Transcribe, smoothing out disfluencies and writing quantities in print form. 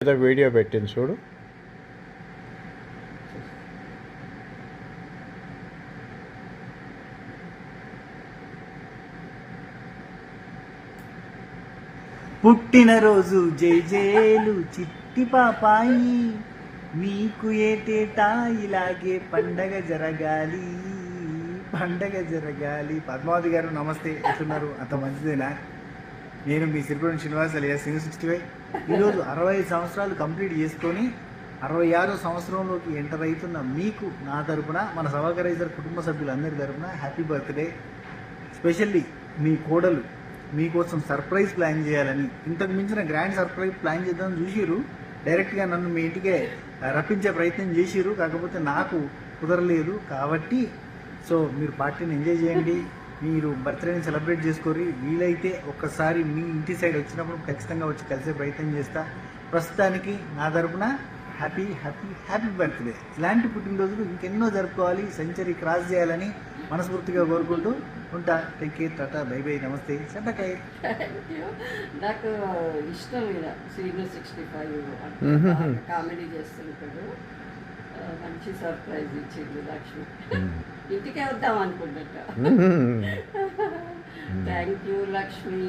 ఏదో వీడియో పెట్టింది చూడు. పుట్టినరోజు జై జేలు చిట్టి పాపాయి, మీకు ఏటేటా ఇలాగే పండగ జరగాలి, పండగ జరగాలి. పద్మావతి గారు నమస్తే, ఎట్లున్నారు? అంత మంచిదేనా? నేను మీ సిరిపురం శ్రీనివాస్ అలియా సింగ్ 65. ఈరోజు 65 సంవత్సరాలు కంప్లీట్ చేసుకొని 66వ సంవత్సరంలోకి ఎంటర్ అవుతున్న మీకు నా తరపున, మన సవాకరైజర్ కుటుంబ సభ్యులందరి తరపున హ్యాపీ బర్త్డే. స్పెషల్లీ మీ కోడలు మీకోసం సర్ప్రైజ్ ప్లాన్ చేయాలని, ఇంతకు మించిన గ్రాండ్ సర్ప్రైజ్ ప్లాన్ చేద్దామని చూసిరు. డైరెక్ట్గా నన్ను మీ ఇంటికే రప్పించే ప్రయత్నం చేసిరు, కాకపోతే నాకు కుదరలేదు. కాబట్టి సో మీరు పార్టీని ఎంజాయ్ చేయండి, మీరు బర్త్డేని సెలబ్రేట్ చేసుకోరి. వీలైతే ఒక్కసారి మీ ఇంటి సైడ్ వచ్చినప్పుడు ఖచ్చితంగా వచ్చి కలిసే ప్రయత్నం చేస్తా. ప్రస్తుతానికి నా తరపున హ్యాపీ హ్యాపీ హ్యాపీ బర్త్డే. ఇలాంటి పుట్టినరోజులు ఇంకెన్నో జరుపుకోవాలి, సెంచరీ క్రాస్ చేయాలని మనస్ఫూర్తిగా కోరుకుంటూ ఉంటా. Take care, Tata, by by, నమస్తే. చెడ్డకాయ నాకు ఇష్టం ఇలా సీనియర్ 65 కామెడీ చేస్తుంటాడు. మంచి సర్ప్రైజ్ ఇచ్చింది లక్ష్మి. ఇంటికే వద్దాం అనుకుంటా. Thank you Lakshmi.